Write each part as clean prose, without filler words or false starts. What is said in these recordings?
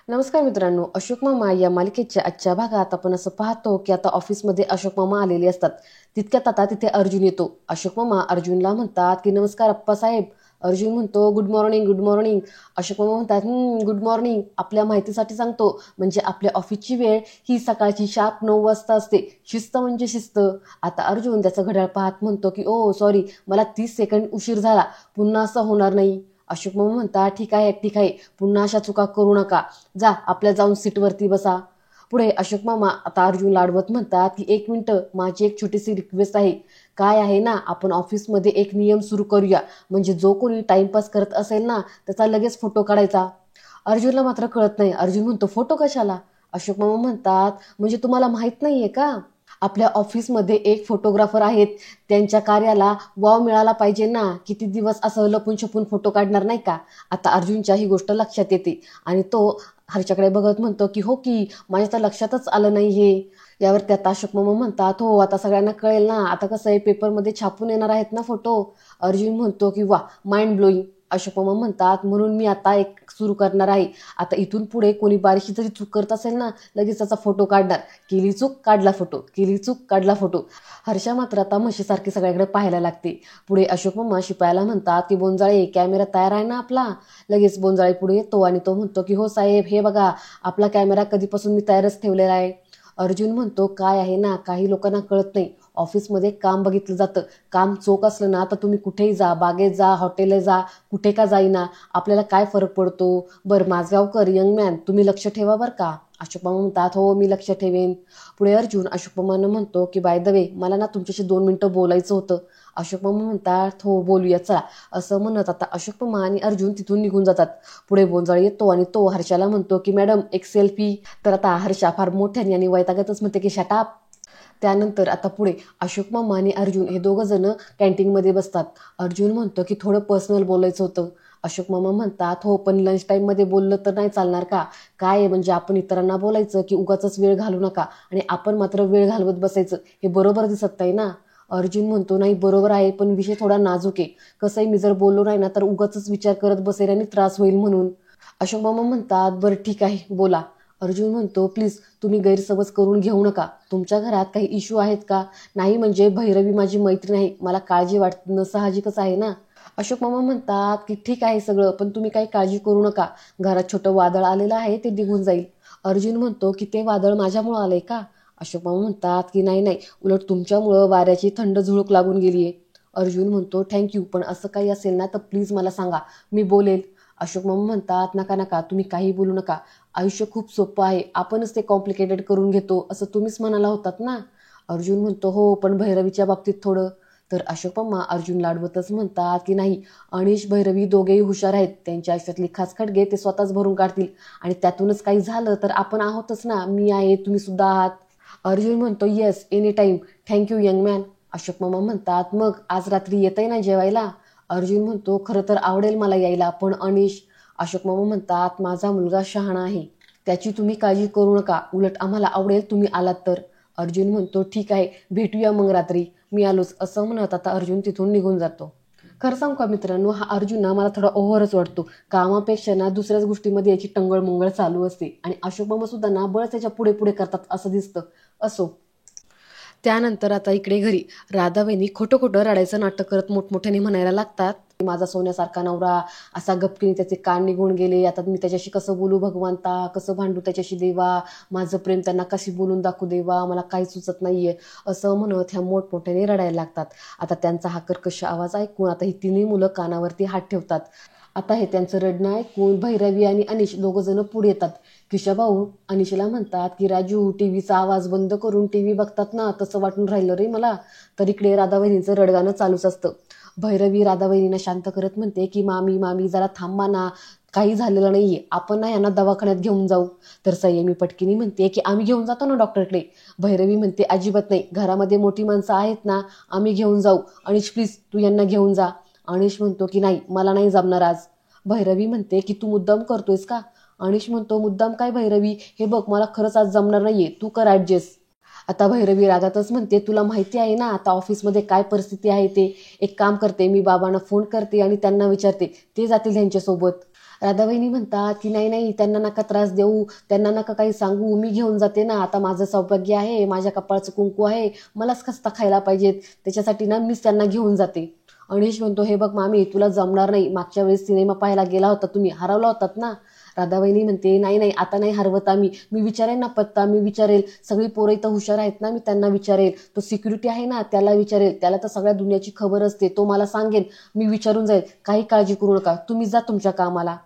नमस्कार मित्रांनो, अशोक मामा या मालिकेच्या आजच्या भागात आपण असं पाहतो की आता ऑफिसमध्ये अशोक मामा आलेले असतात. तितक्यात आता तिथे अर्जुन येतो. अशोक मामा अर्जुनला म्हणतात की नमस्कार अप्पासाहेब. अर्जुन म्हणतो good morning, good morning. Ashok मामा म्हणतात गुड मॉर्निंग. आपल्या माहितीसाठी सांगतो, म्हणजे आपल्या ऑफिसची वेळ ही सकाळची शार्प 9 वाजता असते. शिस्त म्हणजे शिस्त. आता अर्जुन त्याचं घड्याळ पाहत म्हणतो की ओ सॉरी, मला 30 सेकंड उशीर झाला, पुन्हा असं होणार नाही. अशोक मामा म्हणतात ठीक आहे ठीक आहे, पुन्हा अशा चुका करू नका. जा आपल्या जाऊन सीटवरती बसा. पुढे अशोक मामा आता अर्जुनला अडवत म्हणतात की 1 मिनिट, माझी एक छोटीशी रिक्वेस्ट आहे. काय आहे ना, आपण ऑफिसमध्ये एक नियम सुरू करूया, म्हणजे जो कोणी टाइमपास करत असेल ना, त्याचा लगेच फोटो काढायचा. अर्जुनला मात्र कळत नाही. अर्जुन म्हणतो फोटो कशाला? अशोक मामा म्हणतात म्हणजे तुम्हाला माहित नाहीये का, आपल्या ऑफिसमध्ये एक फोटोग्राफर आहेत. त्यांच्या कार्याला वाव मिळाला पाहिजे ना, किती दिवस असं लपून छपून फोटो काढणार नाही का. आता अर्जुनच्या ही गोष्ट लक्षात येते आणि तो हर्षाकडे बघत म्हणतो की हो की, माझ्या तर लक्षातच आलं नाही हे. यावर त्यात अशोक मामा म्हणतात हो आता सगळ्यांना कळेल ना, आता कसं आहे पेपरमध्ये छापून येणार आहेत ना फोटो. अर्जुन म्हणतो की वा, माइंड ब्लोईंग. अशोक मामा म्हणतात म्हणून मी आता एक सुरू करणार आहे. आता इथून पुढे कोणी बारीशी जरी चूक करत असेल ना, लगेच त्याचा फोटो काढणार. केली चूक काढला फोटो, केली चूक काढला फोटो. हर्षा मात्र आता म्हशीसारखी सगळ्याकडे पाहायला लागते. पुढे अशोक मामा शिपायाला म्हणतात की बोंजाळे कॅमेरा तयार आहे ना आपला. लगेच बोंजाळे पुढे येतो आणि तो म्हणतो की हो साहेब, हे बघा आपला कॅमेरा कधीपासून मी तयारच ठेवलेला आहे. अर्जुन म्हणतो काय आहे ना, काही लोकांना कळत नाही, ऑफिसमध्ये काम बघितलं जातं. काम चोख असलं ना तर तुम्ही कुठेही जा, बागेत जा, हॉटेलला जा, कुठे का जाईना, आपल्याला काय फरक पडतो. बरं माझगावकर यंग मॅन, तुम्ही लक्ष ठेवा बरं का. अशोक मामा म्हणतात हो मी लक्ष ठेवेन. पुढे अर्जुन अशोक मामांना म्हणतो की बाय द वे, मला ना तुमच्याशी 2 मिनिटं बोलायचं होतं. अशोक मामा म्हणतात हो बोलूया चला. असं म्हणत आता अशोक मामा आणि अर्जुन तिथून निघून जातात. पुढे बोंजाळी येतो आणि तो हर्षाला म्हणतो की मॅडम एक सेल्फी. तर आता हर्षा फार मोठ्याने आणि वैतागतच म्हणते की शटाप. त्यानंतर आता पुढे अशोक मामा आणि अर्जुन हे दोघं जण कॅन्टीनमध्ये बसतात. अर्जुन म्हणतो की थोडं पर्सनल बोलायचं होतं. अशोक मामा म्हणतात हो पण लंच टाईममध्ये बोललं तर नाही चालणार का. काय आहे म्हणजे आपण इतरांना बोलायचं की उगाच वेळ घालू नका आणि आपण मात्र वेळ घालवत बसायचं, हे बरोबर दिसत नाही ना. अर्जुन म्हणतो नाही बरोबर आहे, पण विषय थोडा नाजूक आहे. कसं आहे, मी जर बोललो नाही ना तर उगाच विचार करत बसेल आणि त्रास होईल म्हणून. अशोक मामा म्हणतात बरं ठीक आहे बोला. अर्जुन म्हणतो प्लीज तुम्ही गैरसमज करून घेऊ नका. तुमच्या घरात काही इश्यू आहेत का. नाही म्हणजे भैरवी माझी मैत्रीण आहे, मला काळजी वाटणं साहजिकच आहे ना. अशोक मामा म्हणतात की ठीक आहे सगळं, पण तुम्ही काही काळजी करू नका. घरात छोटं वादळ आलेलं आहे, ते निघून जाईल. अर्जुन म्हणतो की ते वादळ माझ्यामुळं आलंय का. अशोक मामा म्हणतात की नाही नाही, उलट तुमच्यामुळं वाऱ्याची थंड झुळूक लागून गेलीये. अर्जुन म्हणतो थँक्यू, पण असं काही असेल ना तर प्लीज मला सांगा, मी बोलेल. अशोक मामा म्हणतात नका नका, तुम्ही काही बोलू नका. आयुष्य खूप सोपं आहे, आपणच ते कॉम्प्लिकेटेड करून घेतो असं तुम्हीच म्हणाला होतात ना. अर्जुन म्हणतो हो पण भैरवीच्या बाबतीत थोडं. तर अशोक मामा अर्जुनला अडवतच म्हणतात की नाही, अनिश भैरवी दोघेही हुशार आहेत. त्यांच्या आयुष्यातली खास खडगे ते स्वतःच भरून काढतील आणि त्यातूनच काही झालं तर आपण आहोतच ना, मी आहे तुम्ही सुद्धा आहात. अर्जुन म्हणतो yes any time, thank you young man. Ashok मामा म्हणतात मग आज रात्री येतंय ना जेवायला. अर्जुन म्हणतो खरं तर आवडेल मला यायला, पण अनिश. अशोक मामा म्हणतात माझा मुलगा शहाणा आहे, त्याची तुम्ही काळजी करू नका, उलट आम्हाला आवडेल तुम्ही आलात तर. अर्जुन म्हणतो ठीक आहे, भेटूया मग रात्री, मी आलोच. असं म्हणत आता अर्जुन तिथून निघून जातो. खरं सांगू का मित्रांनो, हा अर्जुन ना मला थोडा ओव्हरच वाटतो. कामापेक्षा ना दुसऱ्याच गोष्टीमध्ये याची टंगळ मंगळ चालू असते आणि अशोक मामा सुद्धा ना बळच त्याच्या पुढे पुढे करतात असं दिसतं. असो. त्यानंतर आता इकडे घरी राधाबाईंनी खोटं खोटं रडायचं नाटक करत मोठमोठ्याने म्हणायला लागतात, माझा सोन्यासारखा नवरा असा गपकीने त्याचे कान निघून गेले, आता मी त्याच्याशी कसं बोलू भगवंता, कसं भांडू त्याच्याशी देवा, माझं प्रेम त्यांना कशी बोलून दाखवू देवा, मला काही सुचत नाहीये. असं म्हणत ह्या मोठमोठ्याने रडायला लागतात. आता त्यांचा हा कर्कश आवाज ऐकून आता ही तिन्ही मुलं कानावरती हात ठेवतात. आता हे त्यांचं रडणं ऐकून भैरवी आणि अनिश दोघं जण पुढे येतात. किशाभाऊ अनिशला म्हणतात की राजू, टीव्हीचा आवाज बंद करून टीव्ही बघतात ना तसं वाटून राहिलं रे मला. तर इकडे राधावहिनीचं रडगाणं चालूच असतं. भैरवी राधावहिनींना शांत करत म्हणते की मामी मामी जरा थांबा ना, काही झालेलं नाहीये, आपण ना यांना दवाखान्यात घेऊन जाऊ. तर संयमी पटकिनी म्हणते की आम्ही घेऊन जातो ना डॉक्टरकडे. भैरवी म्हणते अजिबात नाही, घरामध्ये मोठी माणसं आहेत ना, आम्ही घेऊन जाऊ. अनिश प्लीज तू यांना घेऊन जा. अनिश म्हणतो की नाही मला नाही जमणार आज. भैरवी म्हणते की तू मुद्दाम करतोयस का. अनिश म्हणतो मुद्दाम काय भैरवी, हे बघ मला खरंच आज जमणार नाहीये, तू कर ऍडजस्ट. आता भैरवी रागातच म्हणते तुला माहिती आहे ना आता ऑफिसमध्ये काय परिस्थिती आहे ते. एक काम करते, मी बाबांना फोन करते आणि त्यांना विचारते, ते जातील त्यांच्यासोबत. राधाबाईंनी म्हणतात की नाही नाही, त्यांना नका त्रास देऊ, त्यांना नका काही सांगू, मी घेऊन जाते ना, आता माझं सौभाग्य आहे, माझ्या कपाळाचं कुंकू आहे, मलाच खस्ता खायला पाहिजेत, त्याच्यासाठी ना मीच त्यांना घेऊन जाते. अनिश म्हणतो हे बघ मामी, तुला जमणार नाही, मागच्या वेळेस सिनेमा पाहायला गेला होता तुम्ही, हरवला होतात ना. राधाबाईंनी म्हणते नाही नाही, आता नाही हरवत आम्ही, मी विचारेल ना पत्ता, मी विचारेल, सगळी पोरं इथं हुशार आहेत ना, मी त्यांना विचारेल, तो सिक्युरिटी आहे ना त्याला विचारेल, त्याला तर सगळ्या दुनियाची खबर असते, तो मला सांगेल, मी विचारून जाईल, काही काळजी करू नका, तुम्ही जा तुमच्या कामाला.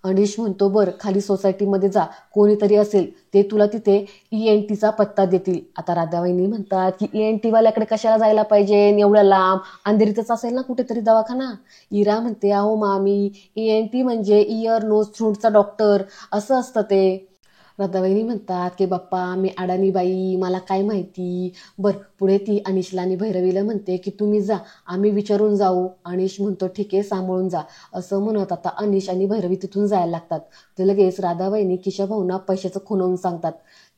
अनिश म्हणतो बरं, खाली सोसायटीमध्ये जा, कोणीतरी असेल, ते तुला तिथे ENTचा पत्ता देतील. आता राधाबाईंनी म्हणतात की ENT वाल्याकडे कशाला जायला पाहिजे, एवढ्या लांब, अंधेरीतच असेल ना कुठेतरी दवाखाना. इरा म्हणते अहो मामी, ENT म्हणजे इयर नोज थ्रोटचा डॉक्टर, असं असतं ते. राधाबाईंनी म्हणतात की बाप्पा, मी अडाणी बाई, मला काय माहिती. बरं, पुढे ती अनिशला आणि भैरवीला म्हणते की तुम्ही जा, आम्ही विचारून जाऊ. अनिश म्हणतो ठीक आहे, सांभाळून जा. असं म्हणत आता अनिश आणि भैरवी तिथून जायला लागतात. तर लगेच राधाबाईंनी किशाभाऊंना पैशाचं खुणवून सांगतात.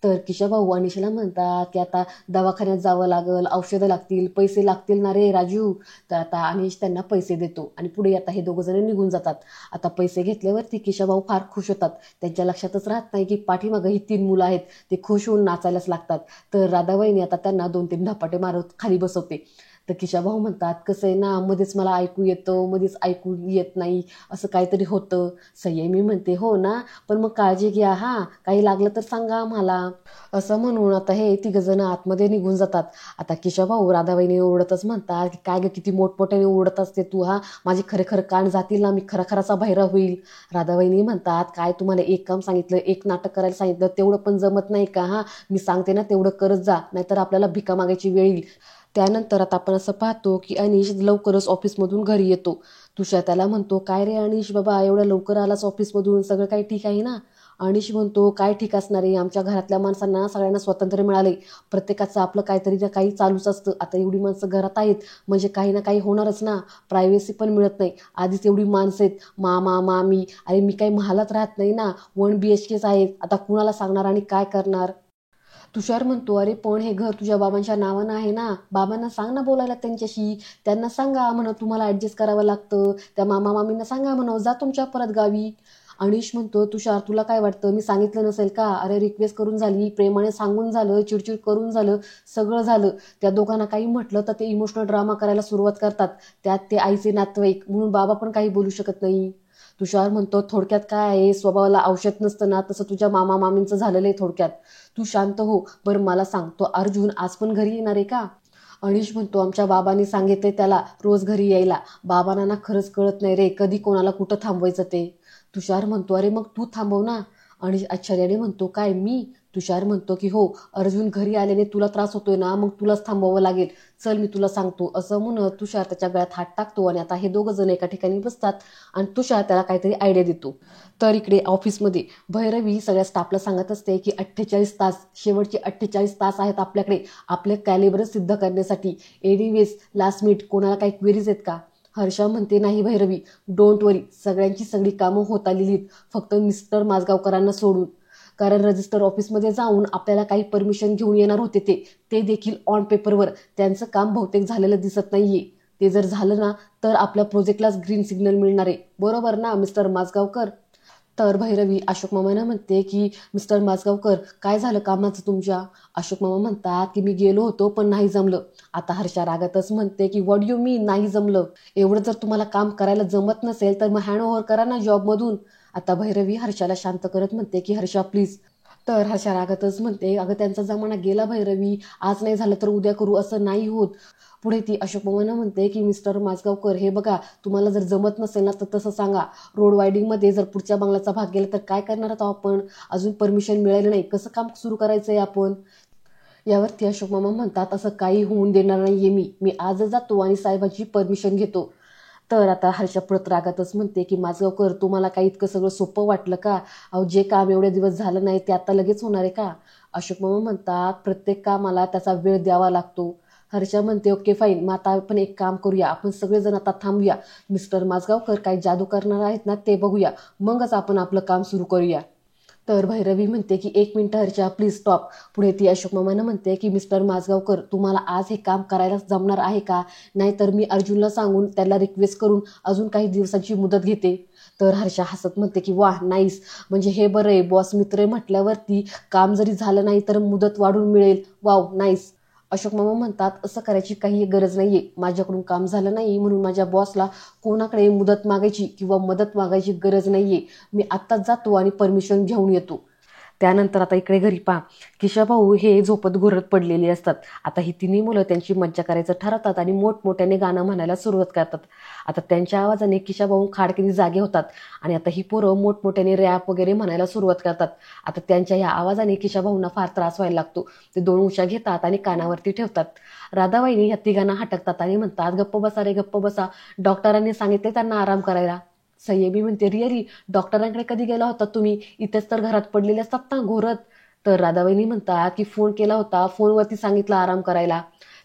तर किशाभाऊ अनिशला म्हणतात की आता दवाखान्यात जावं लागल, औषधं लागतील, पैसे लागतील ना रे राजू. तर आता अनिश त्यांना पैसे देतो आणि पुढे आता हे दोघं जण निघून जातात. आता पैसे घेतल्यावरती किशाभाऊ फार खुश होतात. त्यांच्या लक्षातच राहत नाही की पाठीमागं ही 3 मुलं आहेत, ते खुश होऊन नाचायलाच लागतात. तर राधाबाईंनी आता त्यांना 2-3 धपाटे मारत खाली बसवते. तर किशाभाऊ म्हणतात कसं आहे ना, मध्येच मला ऐकू येतं, मध्येच ऐकू येत नाही, असं काहीतरी होतं. संयमी म्हणते हो ना, पण मग काळजी घ्या हा, काही लागलं तर सांगा आम्हाला. असं म्हणून आता हे तिघजण आतमध्ये निघून जातात. आता किशाभाऊ राधाबाईंनी ओरडतच म्हणतात की काय ग, किती मोठमोठ्याने ओरडत असते तू हा, माझे खरे खरं कान जातील ना, मी खरा खराचा बहिरा होईल. राधाबाईंनी म्हणतात काय, तुम्हाला एक काम सांगितलं, एक नाटक करायला सांगितलं, तेवढं पण जमत नाही का हा, मी सांगते ना तेवढं करत जा, नाहीतर आपल्याला भिका मागायची वेळ येईल. त्यानंतर आता आपण असं पाहतो की अनिश लवकरच ऑफिसमधून घरी येतो. तुषार त्याला म्हणतो काय रे अनिश बाबा, एवढ्या लवकर आलास ऑफिसमधून, सगळं काही ठीक आहे ना. अनिश म्हणतो काय ठीक असणार आहे, आमच्या घरातल्या माणसांना सगळ्यांना स्वातंत्र्य मिळाले, प्रत्येकाचं आपलं काहीतरी ना काही चालूच असतं, आता एवढी माणसं घरात आहेत म्हणजे काही ना काही होणारच ना, प्रायव्हसी पण मिळत नाही, आधीच एवढी माणसं आहेत, मामा मामी, अरे मी काही महालात राहत नाही ना, 1 BHKच आहेत, आता कुणाला सांगणार आणि काय करणार. तुषार म्हणतो अरे पण हे घर तुझ्या बाबांच्या नावानं आहे ना, बाबांना सांग ना बोलायला त्यांच्याशी, त्यांना सांगा म्हणा तुम्हाला ॲडजस्ट करावं लागतं, त्या मामा मामींना सांगा म्हणा जा तुमच्या परत गावी. अनिश म्हणतो तुषार तुला काय वाटतं, मी सांगितलं नसेल का, अरे रिक्वेस्ट करून झाली, प्रेमाने सांगून झालं, चिडचिड करून झालं, सगळं झालं. त्या दोघांना काही म्हटलं तर ते इमोशनल ड्रामा करायला सुरुवात करतात, त्यात ते आईचे नातेवाईक म्हणून बाबा पण काही बोलू शकत नाही. तुषार म्हणतो थोडक्यात काय आहे, स्वभावाला औषध नसतं ना, तसं तुझ्या मामा मामींचं झालेलं आहे थोडक्यात, तू शांत हो. बरं मला सांग, तो अर्जुन आज पण घरी येणार आहे का. अनिश म्हणतो आमच्या बाबांनी सांगितले त्याला रोज घरी यायला, बाबांना ना खरंच कळत नाही रे, कधी कोणाला कुठं थांबवायचं ते. तुषार म्हणतो अरे मग तू थांबव ना. आणि आश्चर्याने म्हणतो काय मी. तुषार म्हणतो की हो, अर्जुन घरी आल्याने तुला त्रास होतोय ना, मग तुलाच थांबवावं लागेल, चल मी तुला सांगतो. असं म्हणत तुषार त्याच्या गळ्यात हात टाकतो आणि आता हे दोघं जण एका ठिकाणी बसतात आणि तुषार त्याला काहीतरी आयडिया देतो. तर इकडे ऑफिसमध्ये भैरवी सगळ्या स्टाफला सांगत असते की 48 तास, शेवटचे 48 तास आहेत आपल्याकडे, आपले कॅलिबर सिद्ध करण्यासाठी. एनिवेज लास्ट मिनिट, कोणाला काही क्वेरीज आहेत का. हर्षा म्हणते नाही भैरवी, डोंट वरी, सगळ्यांची सगळी कामं होत आलेली आहेत, फक्त मिस्टर माझगावकरांना सोडून, कारण रजिस्टर ऑफिसमध्ये जाऊन आपल्याला काही परमिशन घेऊन येणार होते ते देखील ऑन पेपरवर, त्यांचं काम बहुतेक झालेलं दिसत नाहीये. ते जर झालं ना तर आपल्या प्रोजेक्टलाच ग्रीन सिग्नल मिळणार आहे, बरोबर ना मिस्टर माझगावकर. तर भैरवी अशोक मामांना म्हणते की मिस्टर माझगावकर काय झालं कामाचं तुमच्या. अशोक मामा म्हणतात की मी गेलो होतो पण नाही जमलं. आता हर्षा रागातच म्हणते की व्हॉट यू मीन नाही जमलं, एवढं जर तुम्हाला काम करायला जमत नसेल तर मग हँड ओव्हर करा ना जॉबमधून. आता भैरवी हर्षाला शांत करत म्हणते की हर्षा प्लीज. तर हर्षा रागातच म्हणते अगं त्यांचा जमाना गेला भैरवी, आज नाही झालं तर उद्या करू, असं नाही होत. पुढे ती अशोक मामांना म्हणते की मिस्टर माझगावकर हे बघा, तुम्हाला जर जमत नसेल ना तर तसं सांगा, रोड वायडिंगमध्ये जर पुढच्या बंगल्याचा भाग गेला तर काय करणार आहोत आपण, अजून परमिशन मिळालं नाही, कसं काम सुरू करायचं आहे आपण. यावरती अशोक मामा म्हणतात असं काही होऊन देणार नाहीये मी, मी आजच जातो आणि साहेबांची परमिशन घेतो. तर आता हर्षा परत रागातच म्हणते की माझगावकर तुम्हाला काही इतकं सगळं सोपं वाटलं का, अहो जे काम एवढे दिवस झालं नाही ते आता लगेच होणार आहे का. अशोक मामा म्हणतात प्रत्येक कामाला त्याचा वेळ द्यावा लागतो. हर्षा म्हणते ओके फाईन, मग आता आपण एक काम करूया, आपण सगळेजण आता थांबूया, मिस्टर माझगावकर काय जादू करणार आहेत ना ते बघूया, मगच आपण आपलं काम सुरू करूया. तर भैरवी म्हणते की 1 मिनिट हर्षा, प्लीज स्टॉप. पुढे ती अशोक मामांना म्हणते की मिस्टर माझगावकर, तुम्हाला आज हे काम करायला जमणार आहे का? नाहीतर मी अर्जुनला सांगून त्याला रिक्वेस्ट करून अजून काही दिवसांची मुदत घेते. तर हर्षा हसत म्हणते की वाह नाईस, म्हणजे हे बरं आहे, बॉस मित्र आहे म्हटल्यावरती काम जरी झालं नाही तर मुदत वाढून मिळेल. Wow nice. अशोक मामा म्हणतात असं करायची काही गरज नाहीये, माझ्याकडून काम झालं नाही म्हणून माझ्या बॉसला कोणाकडे मुदत मागायची किंवा मदत मागायची गरज नाहीये. मी आत्ताच जातो आणि परमिशन घेऊन येतो. त्यानंतर आता इकडे घरी पहा, किशाभाऊ हे झोपत घोरत पडलेले असतात. आता ही तिन्ही मुलं त्यांची मज्जा करायचं ठरवतात आणि मोठमोठ्याने गाणं म्हणायला सुरुवात करतात. आता त्यांच्या आवाजाने किशाभाऊ खाडकरी जागे होतात आणि आता ही पोरं मोठमोठ्याने रॅप वगैरे म्हणायला सुरुवात करतात. आता त्यांच्या या आवाजाने किशाभाऊंना फार त्रास व्हायला लागतो. ते 2 उशा घेतात आणि कानावरती ठेवतात. राधाबाईंनी ह्या तिघांना हटकतात आणि म्हणतात गप्प बसा रे, गप्प बसा, डॉक्टरांनी सांगितले त्यांना आराम करायला. संयमी म्हणते रिअली, डॉक्टरांकडे कधी गेला होता तुम्ही? इथेच तर घरात पडलेले असतात ना घोरत. तर राधाबाईंनी म्हणतात की फोन केला होता, फोनवरती सांगितलं आराम करायला.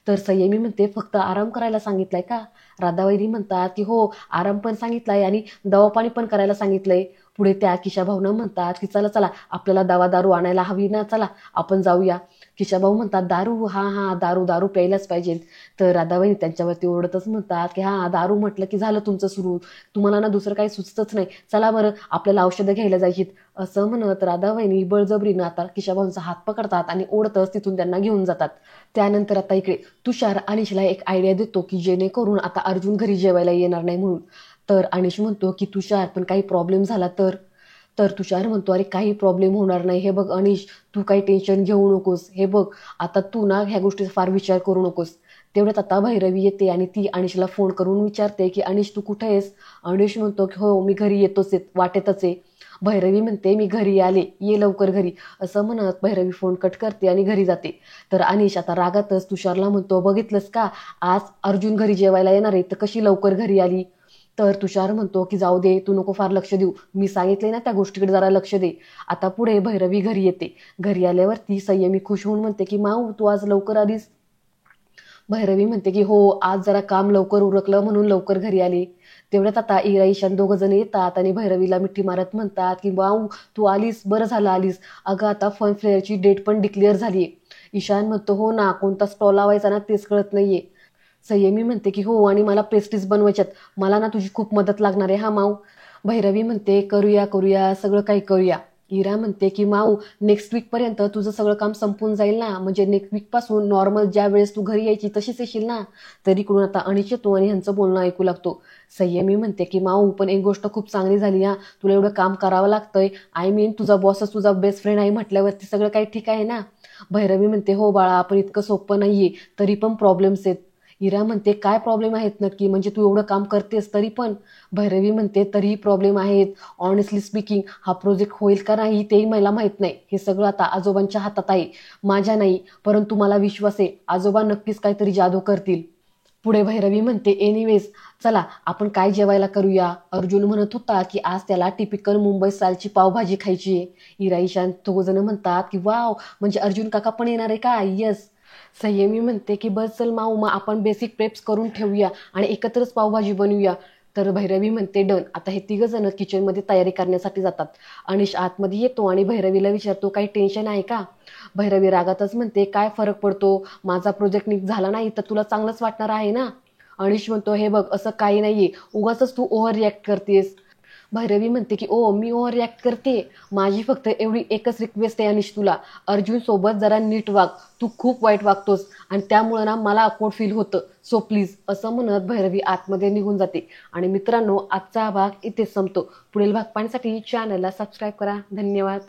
तर संयमी म्हणते फक्त आराम करायला सांगितलंय का? राधाबाईंनी म्हणतात की हो, आराम पण सांगितलाय आणि दवापाणी पण करायला सांगितलंय. पुढे त्या किशाभाऊंना म्हणतात की चला चला, आपल्याला दवा दारू आणायला हवी ना, चला आपण जाऊया. किशाभाऊ म्हणतात दारू, हा हा, दारू दारू प्यायलाच पाहिजे. तर राधाबाई त्यांच्यावरती ओरडतच म्हणतात की हा, दारू म्हटलं की झालं तुमचं सुरू, तुम्हाला ना दुसरं काही सुचतच नाही, चला बरं आपल्याला औषधं घ्यायला जायची. असं म्हणत राधाबाईंनी बळजबरीनं आता किशाभाऊंचा हात पकडतात आणि ओढतच तिथून त्यांना घेऊन जातात. त्यानंतर आता इकडे तुषार अनिशला एक आयडिया देतो की जेणेकरून आता अर्जुन घरी जेवायला येणार नाही म्हणून. तर अनिश म्हणतो की तुषार पण काही प्रॉब्लेम झाला तर? तर तुषार म्हणतो अरे काही प्रॉब्लेम होणार नाही, हे बघ अनिश, तू काही टेन्शन घेऊ नकोस, हे बघ आता तू ना ह्या गोष्टीचा फार विचार करू नकोस. तेवढ्यात आता भैरवी येते आणि ती अनिशला फोन करून विचारते की अनिश तू कुठे आहेस? अनिश म्हणतो की हो मी घरी येतोच, वाटेतच आहे. भैरवी म्हणते मी घरी आले, ये लवकर घरी. असं म्हणत भैरवी फोन कट करते आणि घरी जाते. तर अनिश आता रागातच तुषारला म्हणतो बघितलंस का, आज अर्जुन घरी जेवायला येणार आहे तर कशी लवकर घरी आली. तर तुषार म्हणतो की जाऊ दे, तू नको फार लक्ष देऊ, मी सांगितले ना त्या गोष्टीकडे जरा लक्ष दे. आता पुढे भैरवी घरी येते. घरी आल्यावरती संयमी खुश होऊन म्हणते की माऊ तू आज लवकर आलीस. भैरवी म्हणते की हो, आज जरा काम लवकर उरकलं म्हणून लवकर घरी आली. तेवढ्यात आता इरा ईशान 2 जण येतात आणि भैरवीला मिठी मारत म्हणतात की वाऊ तू आलीस, बरं झालं आलीस. अगं आता फन फेअरची डेट पण डिक्लेअर झालीये. ईशान म्हणतो हो ना, कोणता स्टॉल लावायचा ना तेच कळत नाहीये. संयमी म्हणते की हो, आणि मला पेस्ट्रीज बनवायच्यात, मला ना तुझी खूप मदत लागणार आहे हा माऊ. भैरवी म्हणते करूया करूया, सगळं काही करूया. इरा म्हणते की माऊ नेक्स्ट वीक पर्यंत तुझं सगळं काम संपून जाईल ना, म्हणजे नेक्स्ट वीक पासून नॉर्मल ज्या वेळेस तू घरी यायची तशीच येशील ना. तरी इकडून आता अनिश येतो आणि ह्यांचं बोलणं ऐकू लागतो. संयमी म्हणते की माऊ पण एक गोष्ट खूप चांगली झाली हा, तुला एवढं काम करावं लागतंय, आय मीन तुझा बॉसच तुझा बेस्ट फ्रेंड आहे म्हटल्यावरती सगळं काही ठीक आहे ना. भैरवी म्हणते हो बाळा, पण इतकं सोपं नाहीये, तरी पण प्रॉब्लेम्स आहेत. इरा म्हणते काय प्रॉब्लेम आहेत नक्की, म्हणजे तू एवढं काम करतेस तरी पण? भैरवी म्हणते तरीही प्रॉब्लेम आहेत. ऑनेस्टली स्पीकिंग हा प्रोजेक्ट होईल का नाही तेही मला माहीत नाही, हे सगळं आता आजोबांच्या हातात आहे, माझ्या नाही. परंतु मला विश्वास आहे आजोबा नक्कीच काहीतरी जादू करतील. पुढे भैरवी म्हणते एनिवेज चला आपण काय जेवायला करूया? अर्जुन म्हणत होता की आज त्याला टिपिकल मुंबई स्टाईलची पावभाजी खायची आहे. इरा ईशान 2 जण म्हणतात की वाव, म्हणजे अर्जुन काका पण येणार आहे का? यस. संयमी म्हणते की बस चल माऊ, मग आपण बेसिक प्रेप्स करून ठेवूया आणि एकत्रच पावभाजी बनवूया. तर भैरवी म्हणते डन. आता हे 3 जण किचनमध्ये तयारी करण्यासाठी जातात. अनिश आतमध्ये येतो आणि भैरवीला विचारतो काही टेन्शन आहे का? भैरवी रागातच म्हणते काय फरक पडतो, माझा प्रोजेक्ट नीट झाला नाही तर तुला चांगलंच वाटणार आहे ना. अनिश म्हणतो हे बघ असं काही नाहीये, उगाचच तू ओव्हर रिॲक्ट करतेस. भैरवी म्हणते की ओ मी ओव्हर रिॲक्ट करते, माझी फक्त एवढी एकच रिक्वेस्ट आहे अनिश तुला, अर्जुन सोबत जरा नीट वाग, तू खूप वाईट वागतोस आणि त्यामुळे ना मला ऑकवर्ड फील होतं, सो प्लीज. असं म्हणत भैरवी आतमध्ये निघून जाते. आणि मित्रांनो आजचा भाग इथेच संपतो. पुढील भाग पाहण्यासाठी चॅनलला सबस्क्राईब करा. धन्यवाद.